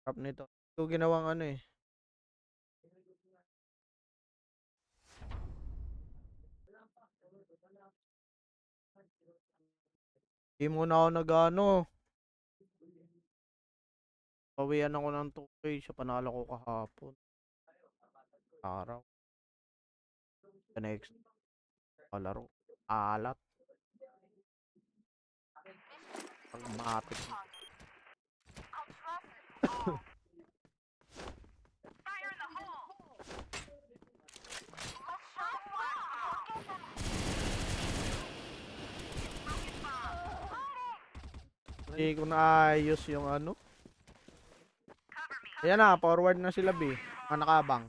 Sarap nito. Ito ginawang ano eh. Di muna ako nag-ano. Pawian ako ng 2K sa panalo ko kahapon. Araw. The next palaro. Alat. Pagmatik. Hindi ko naayos yung ano. Ayan na, forward na sila B. Mga nakabang.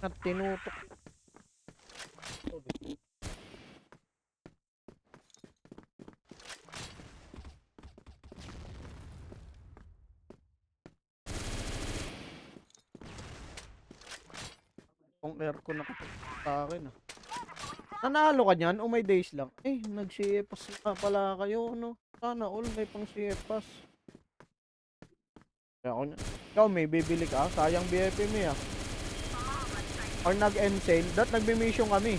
At tinutok. Kung aircon nakatok sa akin ah. Nanalo ka niyan o may days lang? Eh, nag-CFAS na pala kayo, no? Sana all may pang CFAS. Kaya ako ikaw may bibili ka? Sayang BFP mo ah. Or nag-end sale, nagbi-mission kami.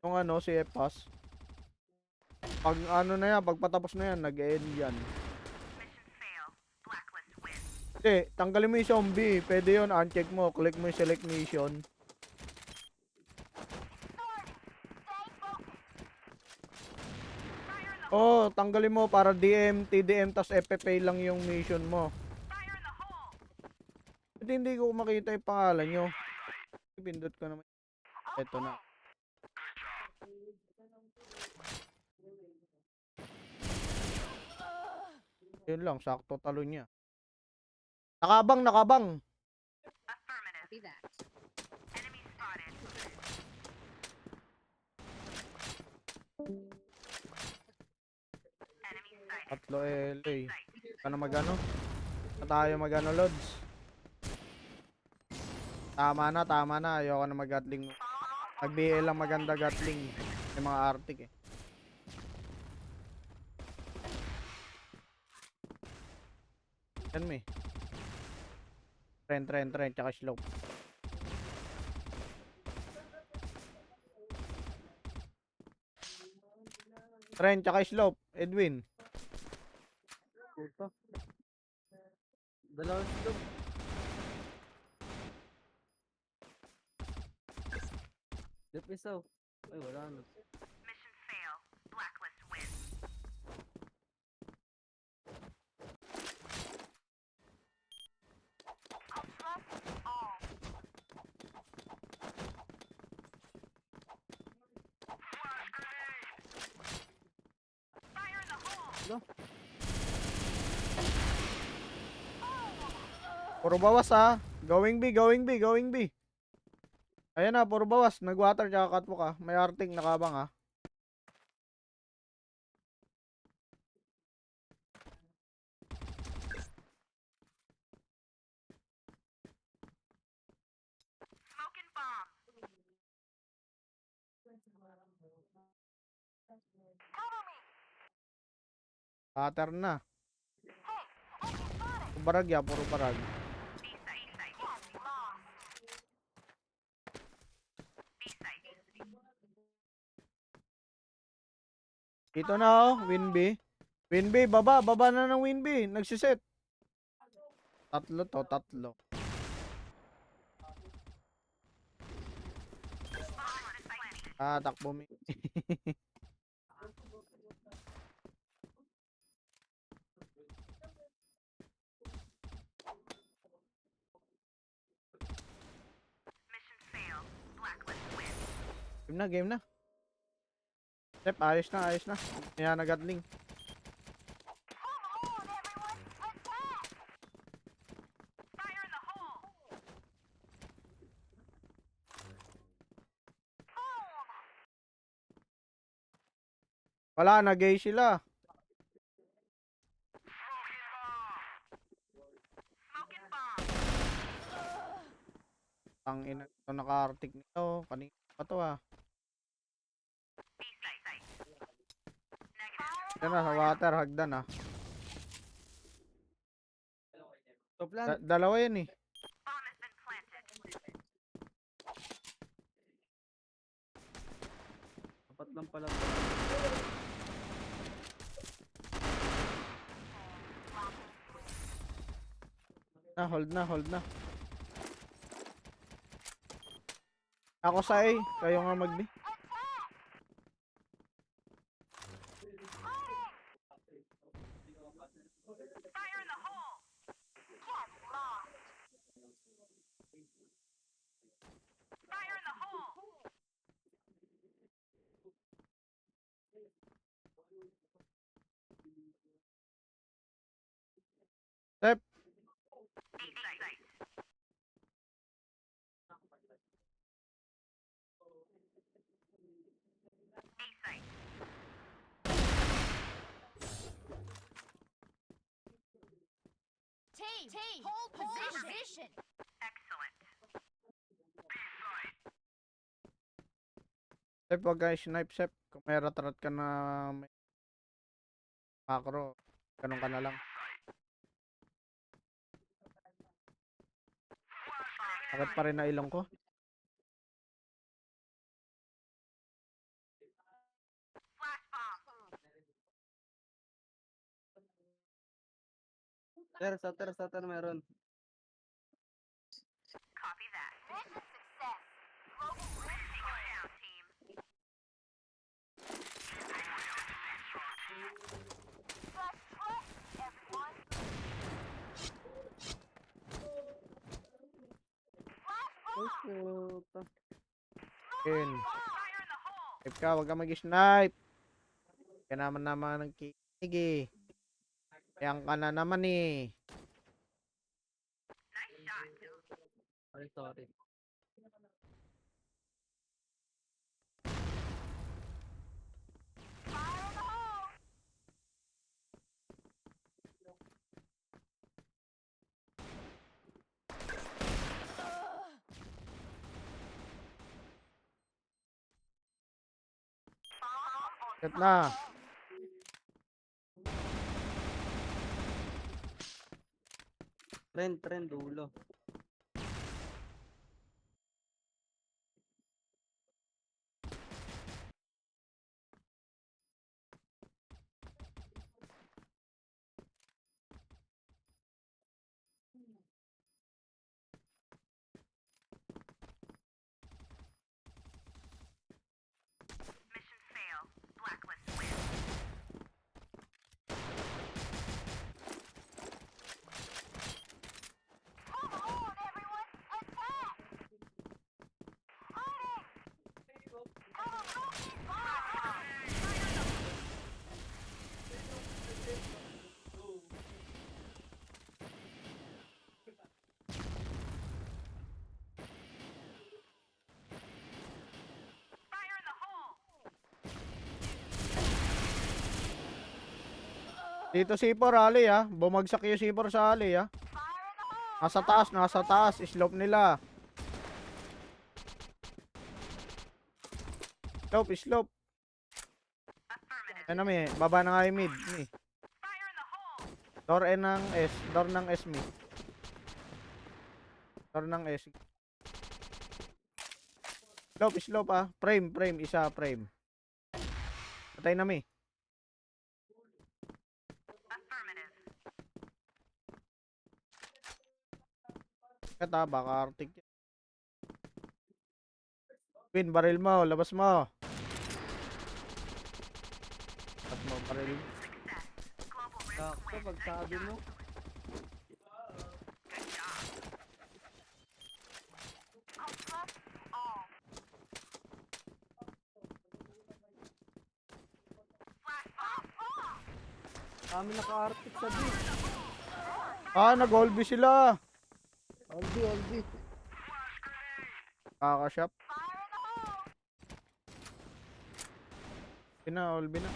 Yung ano, CFAS. Pag ano na yan, pag patapos na yan, nag-end yan. Hindi, tanggalin mo yung zombie. Pwede yun, uncheck mo, click mo yung select mission. Oh, tanggalin mo para DM, TDM, tas FFA lang yung mission mo. Hindi ko makita yung pangalan nyo. Pindot ko naman. Ito na. Yun lang, sakto talo niya. Nakabang, nakabang. Tatlo LA. Paano magano? Na tayo magano, Lods? Tama na, tama na. Ayoko na mag-gatling. Mag-BL lang maganda gatling. May mga Arctic eh. Yan me. Trend, tsaka slope. Trend, tsaka slope. Edwin. Puta. Dalawang slope. Left isaw. Ay, wala na. No? Puro bawas ah. Going B, going B, going B. Ayan na, puro bawas. Nag-water tsaka catwalk ah. May Arctic nakabang ah. Pattern na. Puro barag ya, puro barag. Dito na oh, Winby. Winby, baba, baba na ng Winby. Nagsiset. Tatlo to, tatlo. Ah, takbo mi. Game na, game na. Step, ayos na, ayos na. Kaya nagatling. Wala, nag-gay sila. Tangina ito naka-arctic nito. Kanina pa to ah. Yan na, sa water, hagdan ah. Top land. Dalawa yan eh. Apat lang pala. Hold na, hold na. Ako sa A, kayo nga mag-B. Step. Team, hold position. Step, wag guys, snipe, Step. Kung may rat-rat ka na may macro, ganun ka na lang. Sakit pa rin na ilong ko. Ter meron. Ay, puta. Yun. Snipe ka, wag ka mag-snipe. Kaya naman ng kinig eh. Ayan ka na naman eh. Sorry. Step na. Trend, dulo. Dito C4 ali ah. Bumagsak yung C4 sa ali ah. Nasa taas. Slope nila. Slope. Ano may, baba na nga yung mid. Door N ng S. Door ng S mid. Door ng S. Slope ah. Frame. Isa frame. Patay na mi. Kata, baka arctic. Pin, baril mo. Labas mo. Labas mo, baril. Sakto, pagsabi mo. Kami naka-arctic sa beach. Ah, nag-olby sila. Olbi. Kakashop. Olby na.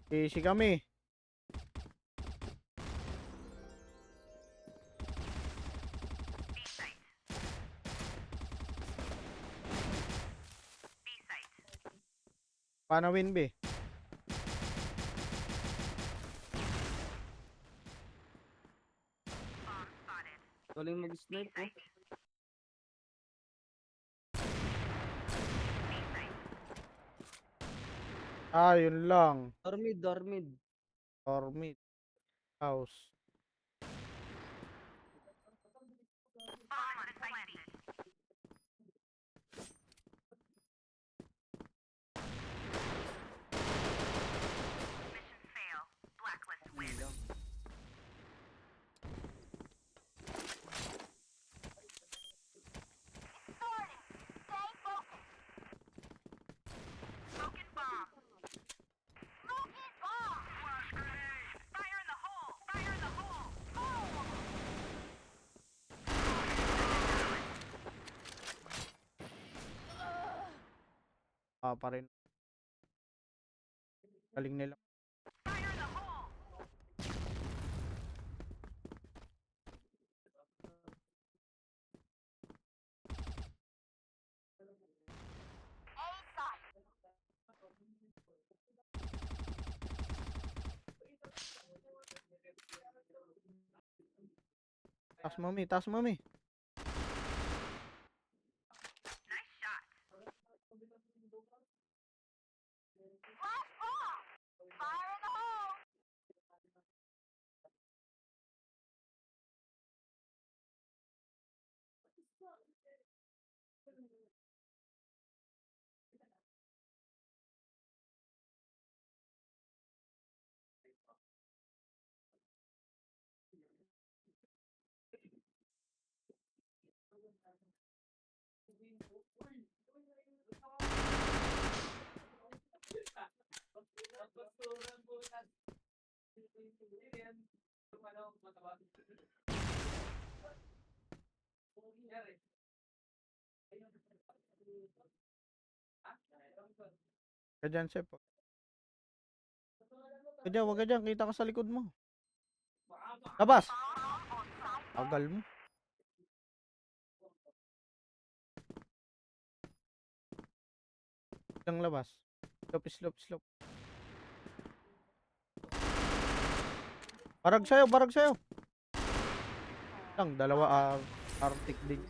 Easy kami. Paano win B? Galing mag-snipe oh. Ah, yun lang. Dormid, dormid. Or mid. House. Yun lang. Ah, pa rin. Galing nila. Taas mami, taas mami. Ka dyan, Sep. Ka dyan, wag ka dyan. Kita ka sa likod mo. Labas! Tagal mo. Lang labas. Slope, slope, slope. Barag sa'yo, barag sa'yo. Lang, dalawa Arctic din.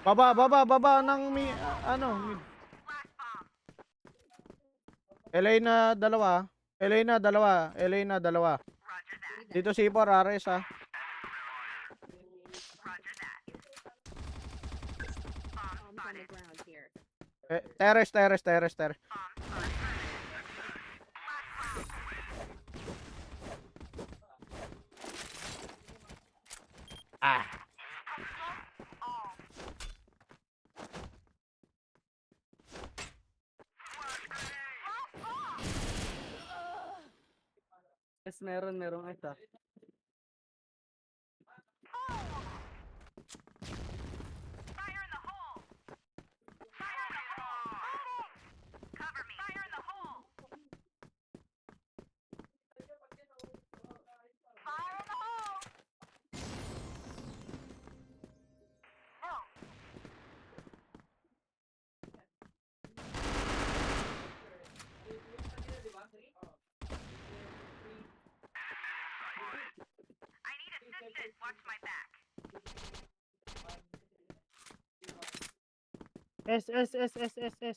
Ah, baba, baba, baba ng ano, mid. LA na dalawa. LA na dalawa. LA na dalawa. Dito si 4 Ares ah. Bombs on the ground here. Terrace, terrace, terrace, terrace. Ah. Yes, merong isa. S. Affirmative.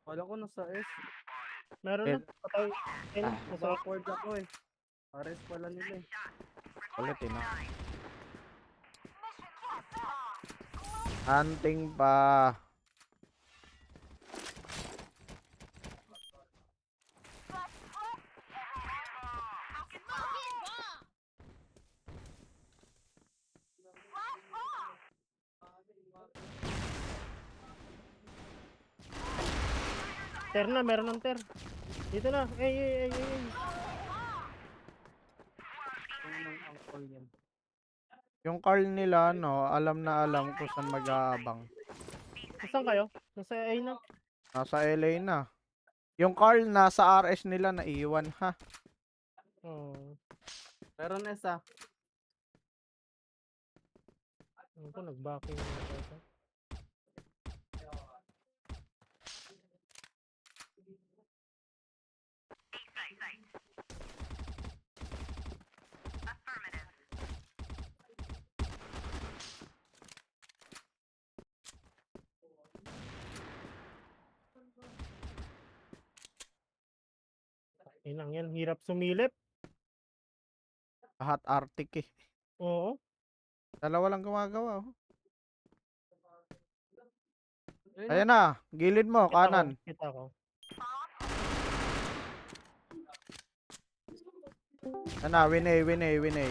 Wala ko nasa S. Meron na. Backward ako eh. Ares pala nila eh. Ulit eh, no? Hunting pa. Smoking bomb. Ter na, meron ng ter. Dito na. Ay. Ano nang angkol yan? Yung Carl nila, no, alam na alam kung saan mag-aabang. Saan kayo? Nasa A na. Nasa LA na. Yung Carl nasa RS nila naiiwan, ha? Oh. Meron isa. Ano ko, nag-backing na ito. Inang yan, hirap sumilip. Lahat Arctic eh. Oo. Dalawa lang gumagawa, oh. Ayun Ayan na, gilid mo, kanan. Kita ko. Ayan na, winay.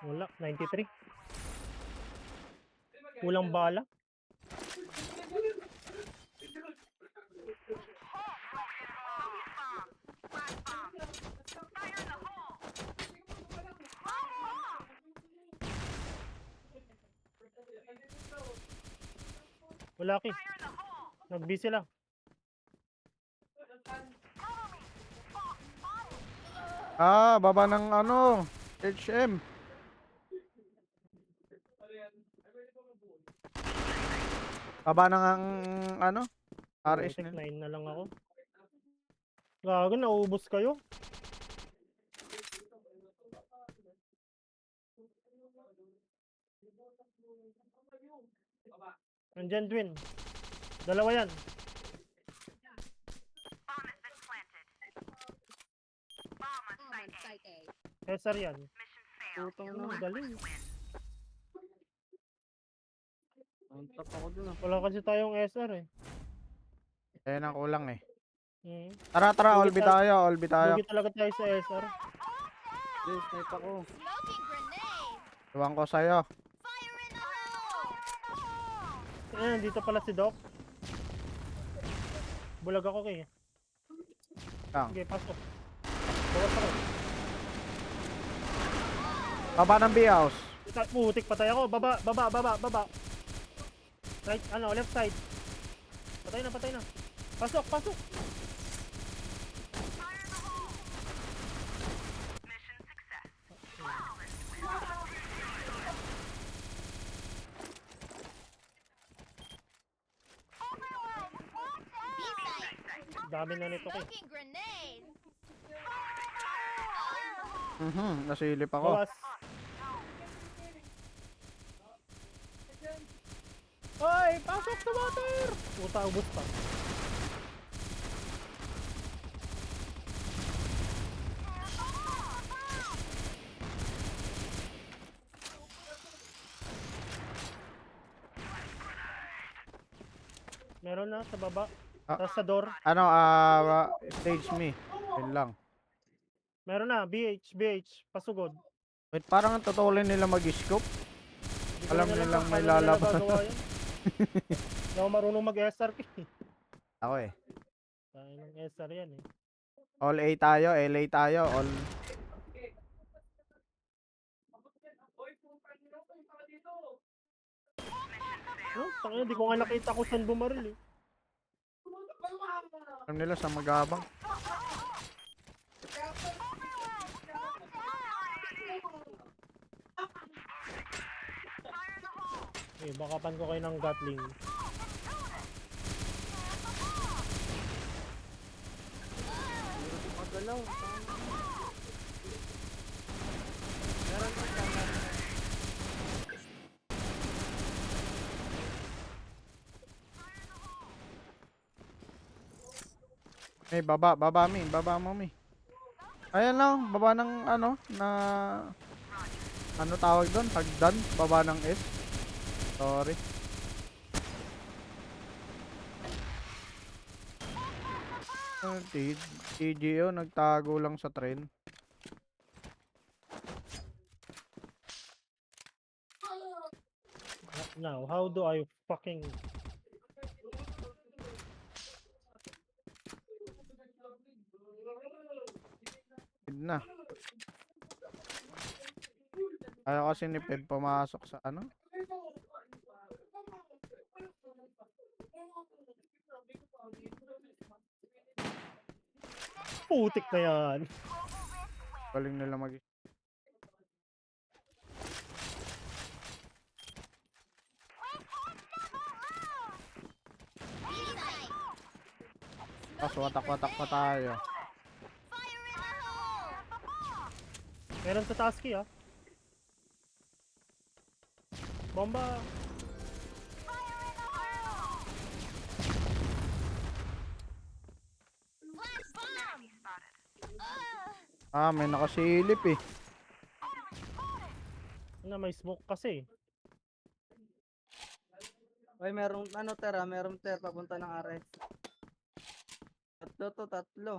Wala, 93. Kulang bala. Wala ki. Nag-B sila. Baba ng ano, HM. Baba ng ang ano, RS Putik, nila. 9 na lang ako. Gago, naubos kayo. Nandyan, Dwin. Dalawa yan. Bomb on site A. Cesar yan. Putang Ano, na. galing. Ang tap ako dun ah. Wala kasi tayong SR eh. Ayan ang kulang eh. Hmm. Tara, Lugi all B tayo. Lugi talaga tayo sa SR. Yes, snipe ako. Smoking grenade. Iwan ko sa'yo. Fire in the hole. Ayan, dito pala si Doc. Bulag ako kay. Lang. Sige, pasok. Bawas ako. Baba ng B-house. Putik, patay ako. Baba. Right, left side. Patay na. Pasok. B-side. Dami na nito kay. Smoking grenade. Nasilip ako. Bawas. Hoy, pasok sa water! Puta, ubos pa. Meron na sa baba. Tapos sa door. Ano, stage me. Yun lang. Meron na, BH. Pasugod. Wait, parang ang tutulin nila mag-scope. Di ko Alam na nilang kung may paano nila lalaban. gagawa yan. Hindi ako marunong mag-SR eh. Ako eh. Tayo ng SR yan eh. All A tayo, LA tayo, all... Oh, tangina, di ko nga nakita kung saan bumaril eh. Alam nila sa magabang. Eh, bakapan ko kayo ng Gatling. Magalaw. Baba mo, mi. Ayan lang, baba ng ano, na... Ano tawag doon? Hagdan? Baba ng S. Sorry. TGO, nagtago lang sa train. Now, how do I fucking... Yun na. Ayaw kasi ni Peb pumasok sa ano. Putik na yan. Galing nila mag... B site. Tapos watak-watak pa tayo. Fire in the hole. Meron sa Tasky ah. Bomba. Fire in the hole. Flash bomb. Ah, may nakasilip eh. Na may smoke kasi. Ay, merong ano tera, merong ter papunta ng RS. Tatlo to, tatlo.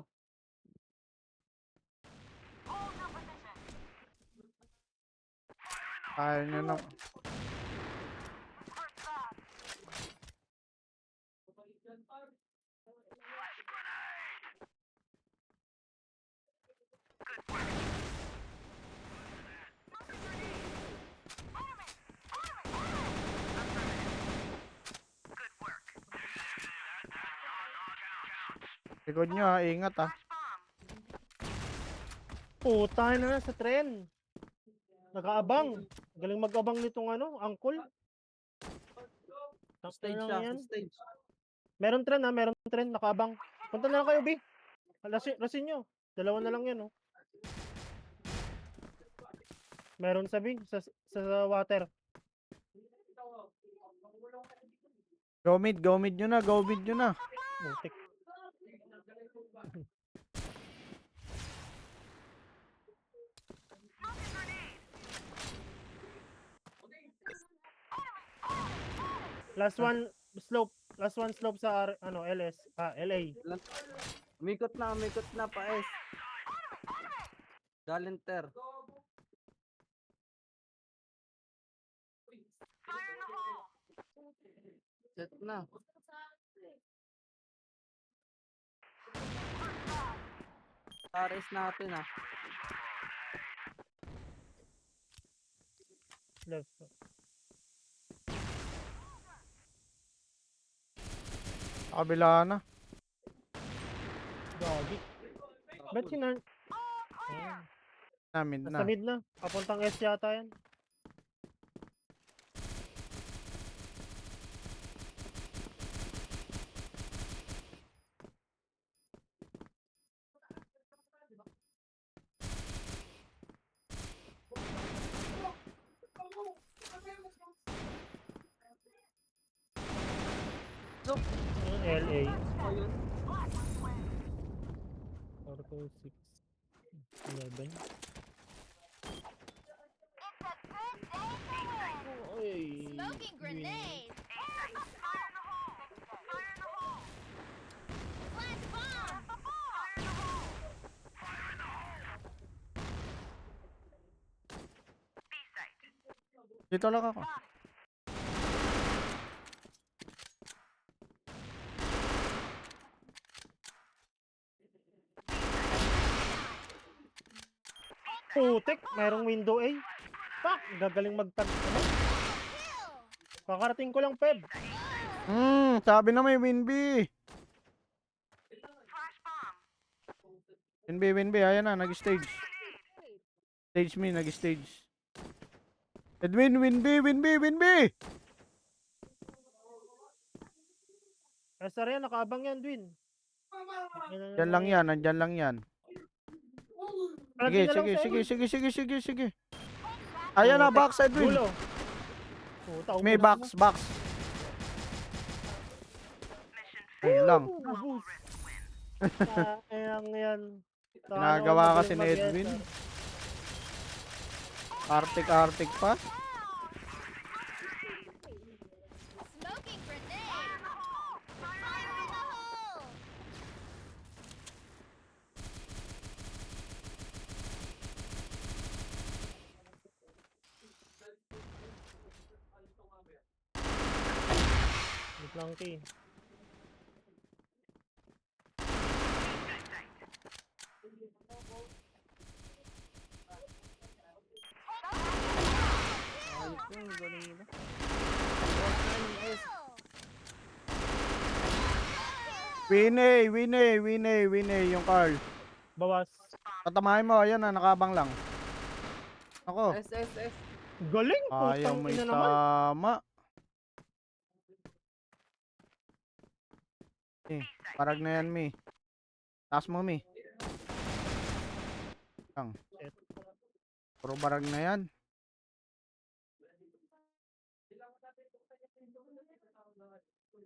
Ayaw nyo na. Likod nyo ha, ingat ha. Puta na sa tren. Nakaabang. Galing mag-abang nitong ano, angkol. Stage Lang siya, yan. stage. Meron tren ah, meron tren. Nakaabang. Punta na lang kayo, B. Rasin nyo. Dalawa na lang yan, oh. Meron sa B, sa water. Go mid nyo na, go mid nyo na. Putik. Last one slope. Last one slope sa ano, LS. Ah, LA. Umikot na pa S. Galing ter. Set na. RS natin ah. Left. Kabila na. Gagi. Ba't hinan... Ah, Mid nasa na. mid na. Papuntang S yata yan. LA. Ayun. 4, 2, 6, 11. Oy. Smoking grenade. Flash bomb. Dito lang ako. Putik, mayroong window A. Fuck, gagaling magtag. Ano? Kill. Kakarating ko lang, Peb. Sabi na may win B. Win B, ayan na, nag-stage. Stage me, nag-stage. Edwin, win B. Esar yan, nakaabang yan, Dwin. Diyan lang yan, nandyan lang yan. Sige. Ayan na, box Edwin. Gulo. Puta, May umuna box. Ayun lang. Ubus. Ayan yan. Sana Ginagawa all kasi ni magaling Edwin. mag-SR. Artik-artik pa. Smoking grenade! Fire in the hole! Wait lang, Kay. Ayos yun, galing nila. Winay yung Carl. Bawas. Tatamahin mo, ayan na, nakabang lang. Ako, SSS. Galing! ayaw Putang mo ina naman. tama. Parag na yan, Mi. Taas mo, Mi. Lang. Shit. Puro barag na yan.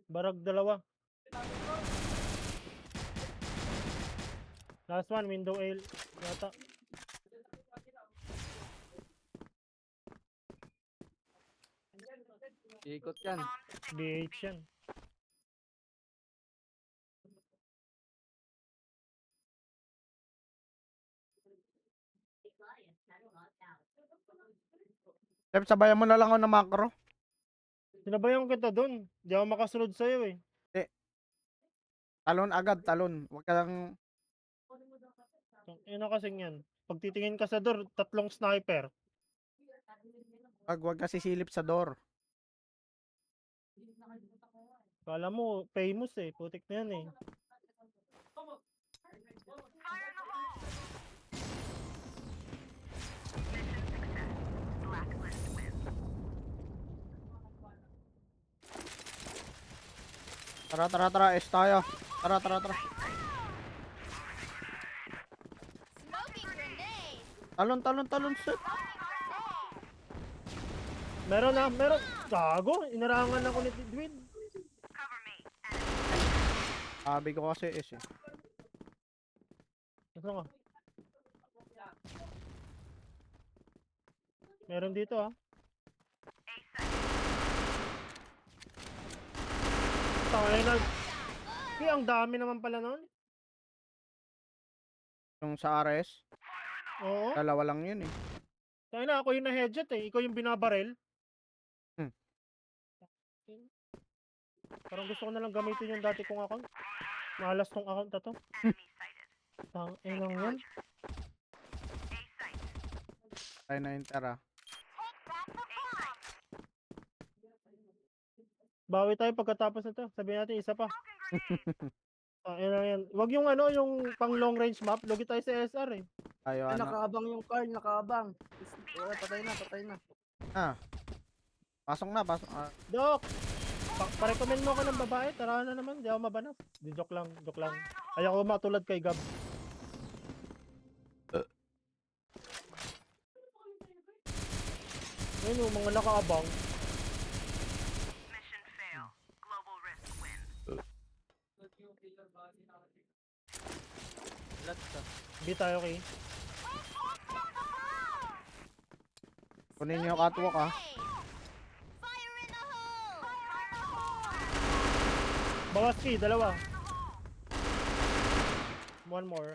Barag dalawa. Last one, window L. Yata. Ikot yan. BH yan. Sep, sabayan mo na lang ako ng macro. Sinabayan kita dun. Di ako makasunod sa'yo eh. Talon agad, talon. Huwag ka lang... Yun na kasing yan. Pag titingin ka sa door, 3 sniper. Huwag ka sisilip sa door. Kala mo, famous eh. Putik na yan eh. Tara, S tayo. Tara. Smoking grenade! Talon, Sep. Meron na, meron. Gago, inarangan ako ni Edwin. Sabi ko kasi S eh. Ano nga? Meron dito ah. Tangay na. Kaya ang dami naman pala nun. Yung sa RS, Oo. dalawa lang yun eh. Tangay na, ako yung na-headshot eh. Ikaw yung binabarel. Parang gusto ko na lang gamitin yung dati kong account. Malas tong account na to. Tangay lang yan. Tayo na yung tara. Bawi tayo pagkatapos nito. Sabihin natin isa pa. Tangay lang yan. Wag yung ano, yung pang long range map. Logi tayo sa SR eh. Tayo Ay, ano. nakaabang yung Carl, nakaabang. Wala, patay na. Pasok na. Dok! Pa-recommend mo ako ng babae. Tara na naman. Di ako mabanaf. Di joke lang. Ayaw ko matulad kay Gab. Ayun yung mga nakaabang. Lat ka. Di tayo kay. Kunin niyo yung catwalk ah. Fire in the hole! Bawas kay, dalawa. One more.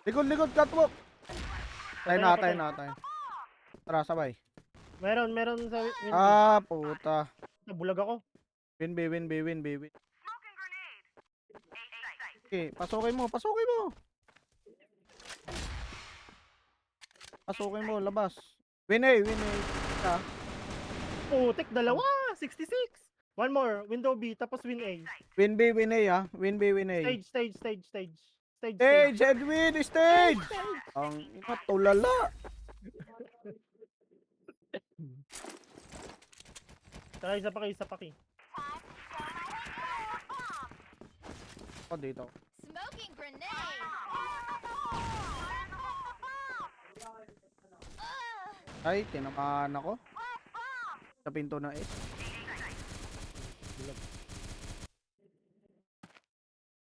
Likod, catwalk. Tayo Patay na. Tara, sabay. Meron sa win. Puta. Nabulag ako. Win. Okay, pasukin mo. Pasukin mo, labas. Win A. Isa. Putik, dalawa! 66! One more, window B, tapos win A. Win B, win A ah. Win B, win A. Stage. Stage, Edwin, stage! Ang ina, tulala. Tara, isa pa kay. Ako dito. Smoking grenade! Ay, tinamaan ako. Sa pinto ng S.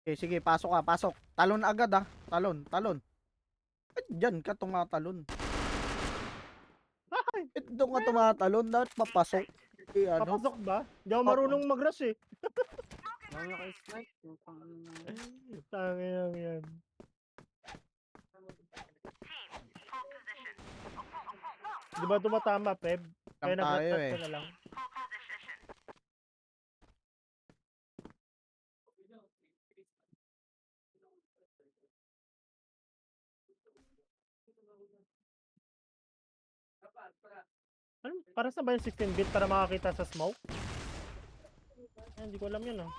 Okay, sige, pasok. Talon agad ah. Talon. Diyan ka tumatalon. Ito nga tumatalon, dapat papasok. Eh, ano? Papasok ba? Hindi ako marunong mag-rush eh. Wala na kayo snipe. Yung pang ano na yun. Tangin lang yan. Di ba tumatama, Peb? Kaya Lang tayo nag-rat eh. ka na lang. Ano? Para sa ba yung 16-bit para makakita sa smoke? Hindi ko alam yun ah.